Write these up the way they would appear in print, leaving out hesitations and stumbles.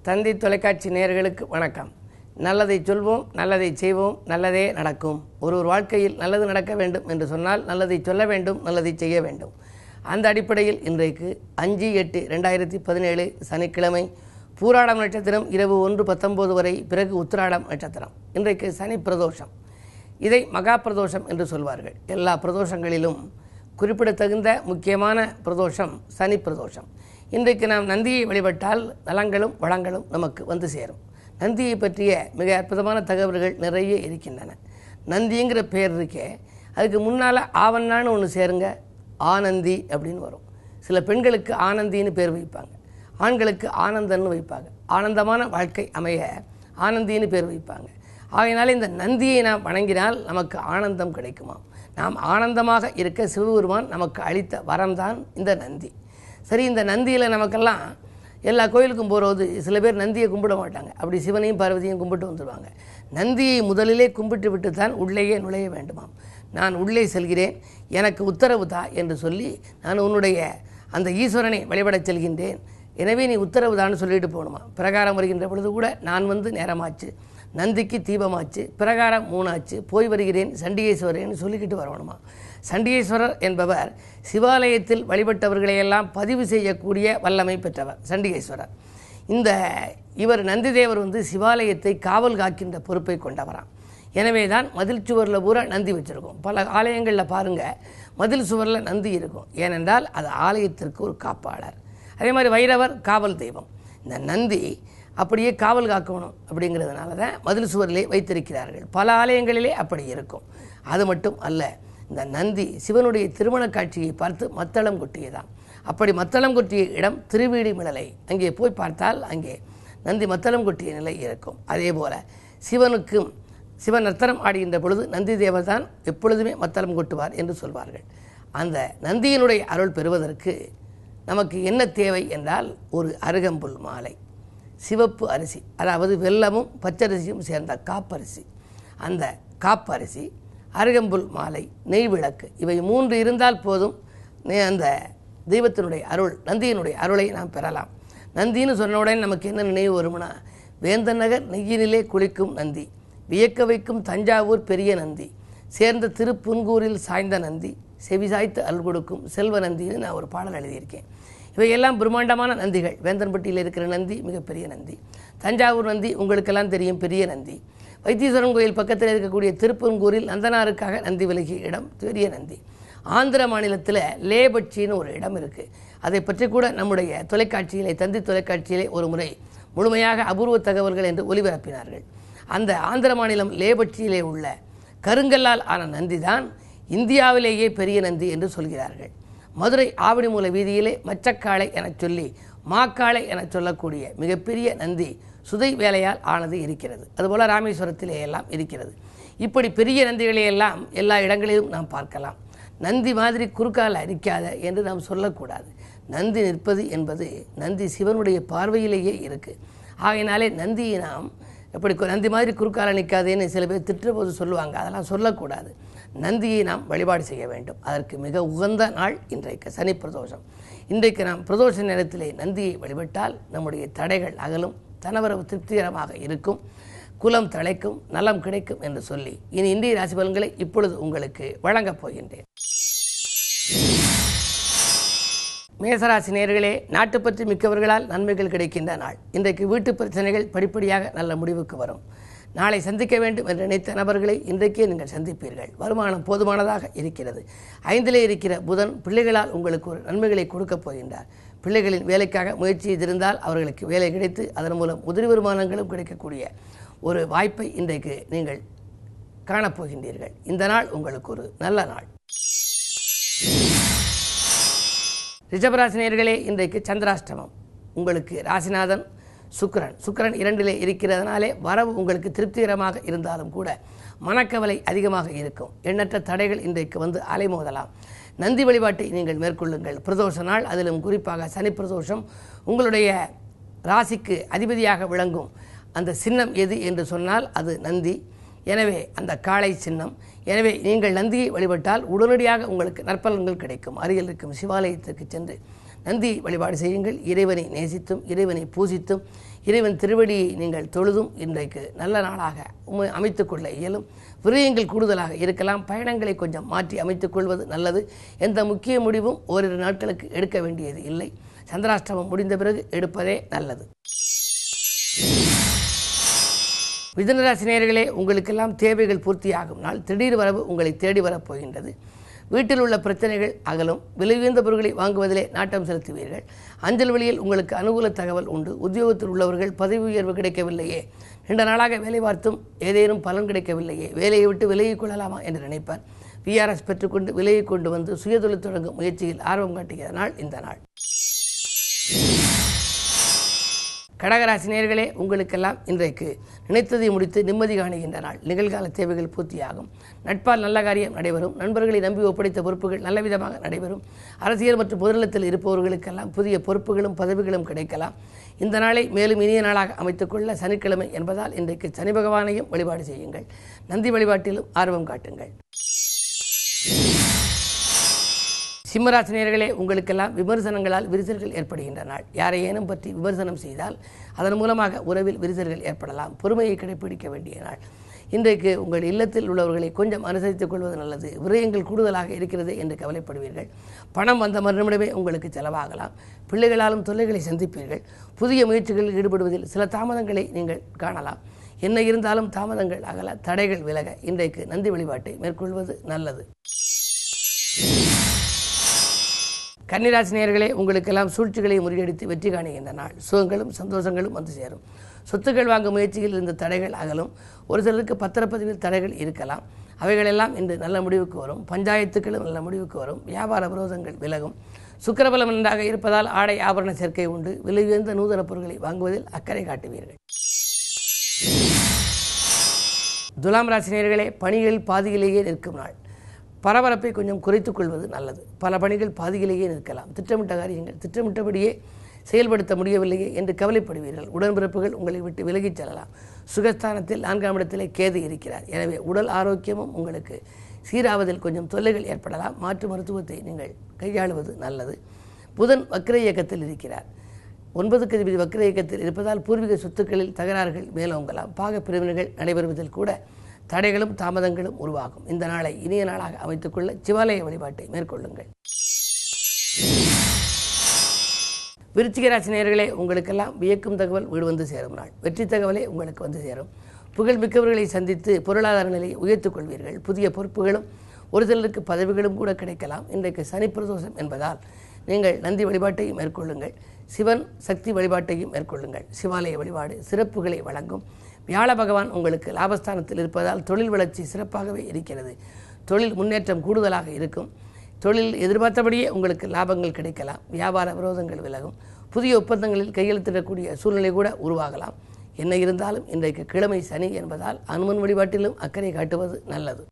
தந்தி தொலைக்காட்சி நேயர்களுக்கு வணக்கம். நல்லதை சொல்வோம், நல்லதை செய்வோம், நல்லதே நடக்கும். ஒரு வாழ்க்கையில் நல்லது நடக்க வேண்டும் என்று சொன்னால் நல்லதை சொல்ல வேண்டும், நல்லதை செய்ய வேண்டும். அந்த அடிப்படையில் இன்றைக்கு 5/8/2017 சனிக்கிழமை பூராடம் நட்சத்திரம் இரவு 1:19 வரை, பிறகு உத்திராடம் நட்சத்திரம். இன்றைக்கு சனி பிரதோஷம். இதை மகா பிரதோஷம் என்று சொல்வார்கள். எல்லா பிரதோஷங்களிலும் குறிப்பிடத்தகுந்த முக்கியமான பிரதோஷம் சனி பிரதோஷம். இன்றைக்கு நாம் நந்தியை வழிபட்டால் நலங்களும் வளங்களும் நமக்கு வந்து சேரும். நந்தியை பற்றிய மிக அற்புதமான தகவல்கள் நிறைய இருக்கின்றன. நந்திங்கிற பேர் இருக்கே, அதுக்கு முன்னால் ஆவண்ணான்னு ஒன்று சேருங்க, ஆனந்தி அப்படின்னு வரும். சில பெண்களுக்கு ஆனந்தின்னு பேர் வைப்பாங்க, ஆண்களுக்கு ஆனந்தன்னு வைப்பாங்க. ஆனந்தமான வாழ்க்கை அமைய ஆனந்தின்னு பேர் வைப்பாங்க. ஆகையினால இந்த நந்தியை நாம் வணங்கினால் நமக்கு ஆனந்தம் கிடைக்குமாம். நாம் ஆனந்தமாக இருக்க சிவபெருமான் நமக்கு அளித்த வரம்தான் இந்த நந்தி. சரி, இந்த நந்தியில் நமக்கெல்லாம் எல்லா கோயிலுக்கும் போகிறது சில பேர் நந்தியை கும்பிட மாட்டாங்க. அப்படி சிவனையும் பார்வதியும் கும்பிட்டு வந்துடுவாங்க. நந்தியை முதலிலே கும்பிட்டு விட்டு தான் உள்ளேயே நுழைய வேண்டுமாம். நான் உள்ளே செல்கிறேன், எனக்கு உத்தரவு தா என்று சொல்லி நான் உன்னுடைய அந்த ஈஸ்வரனை வழிபடச் செல்கின்றேன், எனவே நீ உத்தரவு தான்னு சொல்லிட்டு போகணுமா. பிரகாரம் வருகின்ற பொழுது கூட நான் வந்து நேரமாச்சு, நந்திக்கு தீபமாச்சு, பிரகாரம் 3 ஆச்சு, போய் வருகிறேன் சண்டிகேஸ்வரன்னு சொல்லிக்கிட்டு வரணுமா. சண்டிகேஸ்வரர் என்பவர் சிவாலயத்தில் வழிபட்டவர்களையெல்லாம் பதிவு செய்யக்கூடிய வல்லமை பெற்றவர் சண்டிகேஸ்வரர். இவர் நந்திதேவர் வந்து சிவாலயத்தை காவல் காக்கின்ற பொறுப்பை கொண்டவராம். எனவே தான் மதில் சுவரில் பூரா நந்தி வச்சுருக்கோம். பல ஆலயங்களில் பாருங்கள், மதில் சுவரில் நந்தி இருக்கும். ஏனென்றால் அது ஆலயத்திற்கு ஒரு காப்பாளர். அதே மாதிரி வைரவர் காவல் தெய்வம். இந்த நந்தி அப்படியே காவல் காக்கணும் அப்படிங்கிறதுனால தான் மதில் சுவரிலே வைத்திருக்கிறார்கள். பல ஆலயங்களிலே அப்படி இருக்கும். அது மட்டும் அல்ல, இந்த நந்தி சிவனுடைய திருமண காட்சியை பார்த்து மத்தளம் கொட்டியதான். அப்படி மத்தளம் கொட்டிய இடம் திருவீடிமிழலை. அங்கே போய் பார்த்தால் அங்கே நந்தி மத்தளம் கொட்டிய நிலை இருக்கும். அதே போல் சிவன் நர்த்தனம் ஆடுகின்ற பொழுது நந்தி தேவர் தான் எப்பொழுதுமே மத்தளம் கொட்டுவார் என்று சொல்வார்கள். அந்த நந்தியினுடைய அருள் பெறுவதற்கு நமக்கு என்ன தேவை என்றால், ஒரு அருகம்புல் மாலை, சிவப்பு அரிசி, அதாவது வெல்லமும் பச்சரிசியும் சேர்ந்த காப்பரிசி, அந்த காப்பரிசி, அருகம்புல் மாலை, நெய் விளக்கு, இவை 3 இருந்தால் போதும். அந்த தெய்வத்தினுடைய அருள், நந்தியினுடைய அருளை நாம் பெறலாம். நந்தின்னு சொன்ன உடனே நமக்கு என்ன நினைவு வரும்னா, வேந்தன் நகர் நெய்யினிலே குளிக்கும் நந்தி, வியக்க வைக்கும் தஞ்சாவூர் பெரிய நந்தி, சேர்ந்த திருப்புன்கூரில் சாய்ந்த நந்தி, செவிசாய்த்து அருள் கொடுக்கும் செல்வ நந்தின்னு நான் ஒரு பாடல் எழுதியிருக்கேன். இவையெல்லாம் பிரம்மாண்டமான நந்திகள். வேந்தன்பட்டியில் இருக்கிற நந்தி மிகப்பெரிய நந்தி. தஞ்சாவூர் நந்தி உங்களுக்கெல்லாம் தெரியும், பெரிய நந்தி. வைத்தீஸ்வரன் கோயில் பக்கத்தில் இருக்கக்கூடிய திருப்பூங்கூரில் நந்தனாருக்காக நந்தி விலகிய இடம் பெரிய நந்தி. ஆந்திர மாநிலத்தில் லேபட்சின்னு ஒரு இடம் இருக்குது. அதை பற்றி கூட நம்முடைய தொலைக்காட்சியிலே, தந்தி தொலைக்காட்சியிலே ஒரு முறை முழுமையாக அபூர்வ தகவல்கள் என்று ஒளிபரப்பினார்கள். அந்த ஆந்திர மாநிலம் லேபட்சியிலே உள்ள கருங்கல்லால் ஆன நந்தி தான் இந்தியாவிலேயே பெரிய நந்தி என்று சொல்கிறார்கள். மதுரை ஆவடிமூல வீதியிலே மச்சக்காளை என சொல்லி மாக்காளை என சொல்லக்கூடிய மிகப்பெரிய நந்தி சுதை வேலையால் ஆனது இருக்கிறது. அதுபோல் ராமேஸ்வரத்திலே எல்லாம் இருக்கிறது. இப்படி பெரிய நந்திகளையெல்லாம் எல்லா இடங்களிலும் நாம் பார்க்கலாம். நந்தி மாதிரி குறுக்கால் நிற்காத என்று நாம் சொல்லக்கூடாது. நந்தி நிற்பது என்பது நந்தி சிவனுடைய பார்வையிலேயே இருக்குது. ஆகையினாலே நந்தியை நாம் எப்படி நந்தி மாதிரி குறுக்கால நிற்காதேன்னு சில பேர் திட்டும்போது சொல்லுவாங்க. அதெல்லாம் சொல்லக்கூடாது. நந்தியை நாம் வழிபாடு செய்ய வேண்டும். அதற்கு மிக உகந்த நாள் இன்றைக்கு சனி பிரதோஷம். இன்றைக்கு நாம் பிரதோஷ நேரத்திலே நந்தியை வழிபட்டால் நம்முடைய தடைகள் அகலும், தனவரவு திருப்திகரமாக இருக்கும், குலம் தழைக்கும், நலம் கிடைக்கும் என்று சொல்லி இனி இந்திய ராசி பலன்களை இப்பொழுது உங்களுக்கு வழங்கப் போகின்றேன். மேசராசி நேயர்களே, நாட்டுப்பற்று மிக்கவர்களால் நன்மைகள் கிடைக்கின்ற நாள். இன்றைக்கு வீட்டு பிரச்சனைகள் படிப்படியாக நல்ல முடிவுக்கு வரும். நாளை சந்திக்க வேண்டும் என்று நினைத்த நபர்களை இன்றைக்கே நீங்கள் சந்திப்பீர்கள். வருமானம் போதுமானதாக இருக்கிறது. 5லே இருக்கிற புதன் பிள்ளைகளால் உங்களுக்கு ஒரு நன்மைகளை கொடுக்கப் போகின்றார். பிள்ளைகளின் வேலைக்காக முயற்சி செய்திருந்தால் அவர்களுக்கு வேலை கிடைத்து அதன் மூலம் உதிரி வருமானங்களும் கிடைக்கக்கூடிய ஒரு வாய்ப்பை இன்றைக்கு நீங்கள் காணப்போகின்றீர்கள். இந்த நாள் உங்களுக்கு ஒரு நல்ல நாள். ரிஷபராசி நேயர்களே, இன்றைக்கு சந்திராஷ்டமம். உங்களுக்கு ராசிநாதன் சுக்கிரன் 2லே இருக்கிறதுனாலே வரவு உங்களுக்கு திருப்திகரமாக இருந்தாலும் கூட மனக்கவலை அதிகமாக இருக்கும். எண்ணற்ற தடைகள் இன்றைக்கு வந்து அலைமோதலாம். நந்தி வழிபாட்டை நீங்கள் மேற்கொள்ளுங்கள். பிரதோஷ நாள், அதிலும் குறிப்பாக சனி பிரதோஷம். உங்களுடைய ராசிக்கு அதிபதியாக விளங்கும் அந்த சின்னம் எது என்று சொன்னால் அது நந்தி. எனவே அந்த காளை சின்னம். எனவே நீங்கள் நந்தியை வழிபட்டால் உடனடியாக உங்களுக்கு நற்பலன்கள் கிடைக்கும். அருகில் இருக்கும் சிவாலயத்திற்கு சென்று நந்தி வழிபாடு செய்யுங்கள். இறைவனை நேசித்தும் இறைவனை பூசித்தும் இறைவன் திருவடியை நீங்கள் தொழுதும் இன்றைக்கு நல்ல நாளாக அமைத்துக்கொள்ள இயலும். விரயங்கள் கூடுதலாக இருக்கலாம். பயணங்களை கொஞ்சம் மாற்றி அமைத்துக்கொள்வது நல்லது. எந்த முக்கிய முடிவும் ஓரிரு நாட்களுக்கு எடுக்க வேண்டியது இல்லை. சந்திராஷ்டமம் முடிந்த பிறகு எடுப்பதே நல்லது. மிதுனராசி நேயர்களே, உங்களுக்கெல்லாம் தேவைகள் பூர்த்தியாகும் நாள். திடீர் வரவு உங்களை தேடி வரப்போகின்றது. வீட்டில் உள்ள பிரச்சனைகள் அகலும். விலை உயர்ந்த பொருட்களை வாங்குவதிலே நாட்டம் செலுத்துவீர்கள். அஞ்சல் வழியில் உங்களுக்கு அனுகூல தகவல் உண்டு. உத்தியோகத்தில் உள்ளவர்கள் பதவி உயர்வு கிடைக்கவில்லையே, நீண்ட நாளாக வேலை பார்த்தும் ஏதேனும் பலன் கிடைக்கவில்லையே, வேலையை விட்டு விலகிக் கொள்ளலாமா என்று நினைப்பார். விஆர்எஸ் பெற்றுக்கொண்டு விலகி கொண்டு வந்து சுயதொழில் தொடங்கும் முயற்சியில் ஆர்வம் காட்டுகிற நாள் இந்த நாள். கடகராசி நேயர்களே, உங்களுக்கெல்லாம் இன்றைக்கு நினைத்ததை முடித்து நிம்மதி காணுகின்ற நாள். நிகழ்கால தேவைகள் பூர்த்தியாகும். நட்பால் நல்ல காரியம் நடைபெறும். நண்பர்களை நம்பி ஒப்படைத்த பொறுப்புகள் நல்லவிதமாக நடைபெறும். அரசியல் மற்றும் பொதுநலத்தில் இருப்பவர்களுக்கெல்லாம் புதிய பொறுப்புகளும் பதவிகளும் கிடைக்கலாம். இந்த நாளை மேலும் இனிய நாளாக அமைத்துக்கொள்ள சனிக்கிழமை என்பதால் இன்றைக்கு சனி பகவானையும் வழிபாடு செய்யுங்கள். நந்தி வழிபாட்டிலும் ஆர்வம் காட்டுங்கள். சிம்மராசி நேயர்களே, உங்களுக்கெல்லாம் விமர்சனங்களால் விரிசல்கள் ஏற்படுகின்ற நாள். யாரையேனும் பற்றி விமர்சனம் செய்தால் அதன் மூலமாக உறவில் விரிசல்கள் ஏற்படலாம். பொறுமையை கடைபிடிக்க வேண்டிய நாள். இன்றைக்கு உங்கள் இல்லத்தில் உள்ளவர்களை கொஞ்சம் அனுசரித்துக் கொள்வது நல்லது. விரயங்கள் கூடுதலாக இருக்கிறது என்று கவலைப்படுவீர்கள். பணம் வந்த மறுநிமிடமே உங்களுக்கு செலவாகலாம். பிள்ளைகளாலும் தொல்லைகளை சந்திப்பீர்கள். புதிய முயற்சிகளில் ஈடுபடுவதில் சில தாமதங்களை நீங்கள் காணலாம். என்ன இருந்தாலும் தாமதங்கள் அகல, தடைகள் விலக இன்றைக்கு நந்தி வழிபாட்டை மேற்கொள்வது நல்லது. கன்னிராசி நேயர்களே, உங்களுக்கெல்லாம் சூழ்ச்சிகளை முறியடித்து வெற்றி காணுகின்ற நாள். சுகங்களும் சந்தோஷங்களும் வந்து சேரும். சொத்துக்கள் வாங்கும் முயற்சியில் இருந்த தடைகள் அகலும். ஒரு சிலருக்கு பத்திரப்பதிவில் தடைகள் இருக்கலாம். அவைகளெல்லாம் இன்று நல்ல முடிவுக்கு வரும். பஞ்சாயத்துக்களும் நல்ல முடிவுக்கு வரும். வியாபார விரோதங்கள் விலகும். சுக்கிரபலம் நன்றாக இருப்பதால் ஆடை ஆபரண சேர்க்கை உண்டு. விலை உயர்ந்த நூதன பொருட்களை வாங்குவதில் அக்கறை காட்டுவீர்கள். துலாம் ராசி நேயர்களே, பணிகள் பாதியிலேயே நிற்கும் நாள். பரபரப்பை கொஞ்சம் குறைத்துக் கொள்வது நல்லது. பல பணிகள் பாதியிலேயே நிற்கலாம். திட்டமிட்ட காரியங்கள் திட்டமிட்டபடியே செயல்படுத்த முடியவில்லையே என்று கவலைப்படுவீர்கள். உடன்பிறப்புகள் உங்களை விட்டு விலகிச் செல்லலாம். சுகஸ்தானத்தில் 4ஆம் இடத்திலே கேது இருக்கிறார். எனவே உடல் ஆரோக்கியமும் உங்களுக்கு சீராவதில் கொஞ்சம் தொல்லைகள் ஏற்படலாம். மாற்று மருத்துவத்தை நீங்கள் கையாளுவது நல்லது. புதன் வக்ர இயக்கத்தில் இருக்கிறார். 9க்கு அதிபதி வக்ர இயக்கத்தில் இருப்பதால் பூர்வீக சொத்துக்களில் தகராறுகள் மேலோங்கலாம். பாக பிரிவினைகள் நடைபெறுவதில் கூட தடைகளும் தாமதங்களும் உருவாகும். இந்த நாளை இனிய நாளாக அமைத்துக்கொள்ள சிவாலய வழிபாட்டை மேற்கொள்ளுங்கள். விருச்சிக ராசி நேயர்களே, உங்களுக்கெல்லாம் வியக்கும் தகவல் வீடு வந்து சேரும் நாள். வெற்றி தகவலே உங்களுக்கு வந்து சேரும். புகழ்மிக்கவர்களை சந்தித்து பொருளாதார நிலையை உயர்த்துக் கொள்வீர்கள். புதிய பொறுப்புகளும் ஒரு சிலருக்கு பதவிகளும் கூட கிடைக்கலாம். இன்றைக்கு சனி பிரதோஷம் என்பதால் நீங்கள் நந்தி வழிபாட்டையும் மேற்கொள்ளுங்கள். சிவன் சக்தி வழிபாட்டையும் மேற்கொள்ளுங்கள். சிவாலய வழிபாடு சிறப்புகளை வழங்கும். வியாழ பகவான் உங்களுக்கு லாபஸ்தானத்தில் இருப்பதால் தொழில் வளர்ச்சி சிறப்பாகவே இருக்கிறது. தொழில் முன்னேற்றம் கூடுதலாக இருக்கும். தொழில் எதிர்பார்த்தபடியே உங்களுக்கு லாபங்கள் கிடைக்கலாம். வியாபார விரோதங்கள் விலகும். புதிய ஒப்பந்தங்களில் கையெழுத்திடக்கூடிய சூழ்நிலை கூட உருவாகலாம். என்ன இருந்தாலும் இன்றைக்கு கிழமை சனி என்பதால் அனுமன் வழிபாட்டிலும் அக்கறை காட்டுவது நல்லது.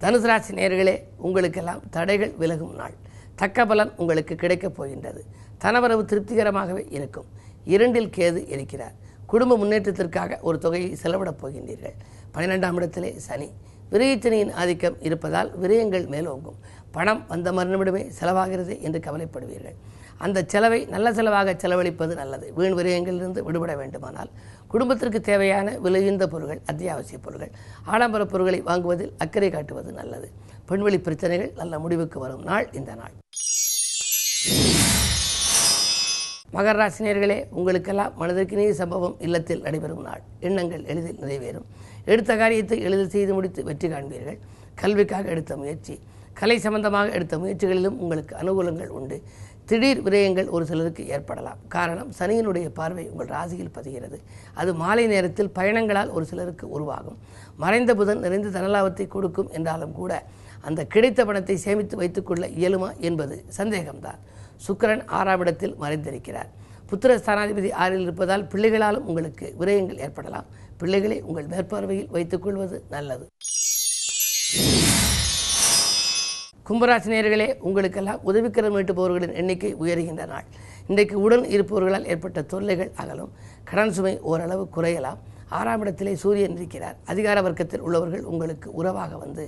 தனுசு ராசி நேயர்களே, உங்களுக்கெல்லாம் தடைகள் விலகும் நாள். தக்க பலன் உங்களுக்கு கிடைக்கப் போகின்றது. தனவரவு திருப்திகரமாகவே இருக்கும். 2இல் கேது இருக்கிறார். குடும்ப முன்னேற்றத்திற்காக ஒரு தொகையை செலவிடப் போகின்றீர்கள். 12ஆம் இடத்திலே சனி. விரயச்சனியின் ஆதிக்கம் இருப்பதால் விரயங்கள் மேலோங்கும். பணம் வந்த மறுநிமிடமே செலவாகிறது என்று கவலைப்படுவீர்கள். அந்த செலவை நல்ல செலவாக செலவழிப்பது நல்லது. வீண் விரயங்களிலிருந்து விடுபட வேண்டுமானால் குடும்பத்திற்கு தேவையான விலையுந்த பொருட்கள், அத்தியாவசிய பொருட்கள், ஆடம்பர பொருட்களை வாங்குவதில் அக்கறை காட்டுவது நல்லது. பெண்வெளி பிரச்சனைகள் நல்ல முடிவுக்கு வரும் நாள் இந்த நாள். மகர ராசி நேயர்களே, உங்களுக்கெல்லாம் மனதிற்கு நீர் சம்பவம் இல்லத்தில் நடைபெறும் நாள். எண்ணங்கள் எளிதில் நிறைவேறும். எடுத்த காரியத்தை எளிதில் செய்து முடித்து வெற்றி காண்பீர்கள். கல்விக்காக எடுத்த முயற்சி, கலை சம்பந்தமாக எடுத்த முயற்சிகளிலும் உங்களுக்கு அனுகூலங்கள் உண்டு. திடீர் விரயங்கள் ஒரு சிலருக்கு ஏற்படலாம். காரணம், சனியினுடைய பார்வை உங்கள் ராசியில் பதிகிறது. அது மாலை நேரத்தில் பயணங்களால் ஒரு சிலருக்கு உருவாகும். மறைந்த புதன் நிறைந்த தனலாபத்தை கொடுக்கும் என்றாலும் கூட அந்த கிடைத்த பணத்தை சேமித்து வைத்துக்கொள்ள இயலுமா என்பது சந்தேகம்தான். சுக்கிரன் 6ஆம் இடத்தில் மறைந்திருக்கிறார். புத்திர ஸ்தானாதிபதி 6இல் இருப்பதால் பிள்ளைகளாலும் உங்களுக்கு விரயங்கள் ஏற்படலாம். பிள்ளைகளை உங்கள் மேற்பார்வையில் வைத்துக்கொள்வது நல்லது. கும்பராசி நேயர்களே, உங்களுக்கெல்லாம் உதவிக்கரம் நீட்டுபவர்களின் எண்ணிக்கை உயர்கின்ற நாள். இன்றைக்கு உடன் இருப்பவர்களால் ஏற்பட்ட தொல்லைகள் அகலும். கடன் சுமை ஓரளவு குறையலாம். 6ஆம் இடத்திலே சூரியன் இருக்கிறார். அதிகார வர்க்கத்தில் உள்ளவர்கள் உங்களுக்கு உறவாக வந்து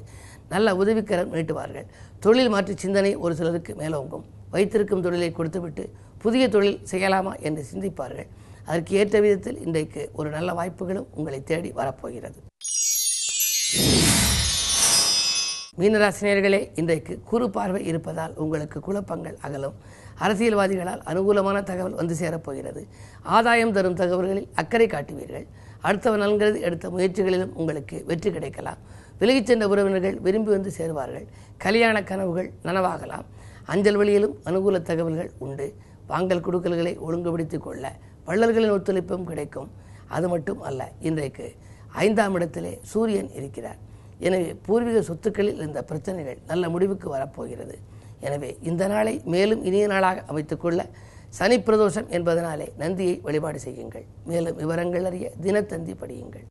நல்ல உதவிக்கரம் நீட்டுவார்கள். தொழில் மாற்று சிந்தனை ஒரு சிலருக்கு மேலோங்கும். வைத்திருக்கும் தொழிலை கொடுத்துவிட்டு புதிய தொழில் செய்யலாமா என்று சிந்திப்பார்கள். அதற்கு ஏற்ற விதத்தில் இன்றைக்கு ஒரு நல்ல வாய்ப்புகளும் உங்களை தேடி வரப்போகிறது. மீனராசினியர்களே, இன்றைக்கு குறு பார்வை இருப்பதால் உங்களுக்கு குழப்பங்கள் அகலும். அரசியல்வாதிகளால் அனுகூலமான தகவல் வந்து சேரப்போகிறது. ஆதாயம் தரும் தகவல்களில் அக்கறை காட்டுவீர்கள். அடுத்தவன் நலன்கிறது எடுத்த முயற்சிகளிலும் உங்களுக்கு வெற்றி கிடைக்கலாம். விலகிச் சென்ற உறவினர்கள் விரும்பி வந்து சேருவார்கள். கல்யாண கனவுகள் நனவாகலாம். அஞ்சல் வழியிலும் அனுகூல தகவல்கள் உண்டு. வாங்கல் கொடுக்கல்களை ஒழுங்குபடுத்திக் கொள்ள வள்ளல்களின் ஒத்துழைப்பும் கிடைக்கும். அது மட்டும் அல்ல, இன்றைக்கு 5ஆம் இடத்திலே சூரியன் இருக்கிறார். எனவே பூர்வீக சொத்துக்களில் இருந்த பிரச்சனைகள் நல்ல முடிவுக்கு வரப்போகிறது. எனவே இந்த நாளை மேலும் இனிய நாளாக அமைத்துக்கொள்ள சனி பிரதோஷம் என்பதனாலே நந்தியை வழிபாடு செய்யுங்கள். மேலும் விவரங்கள் அறிய தினத்தந்தி படியுங்கள்.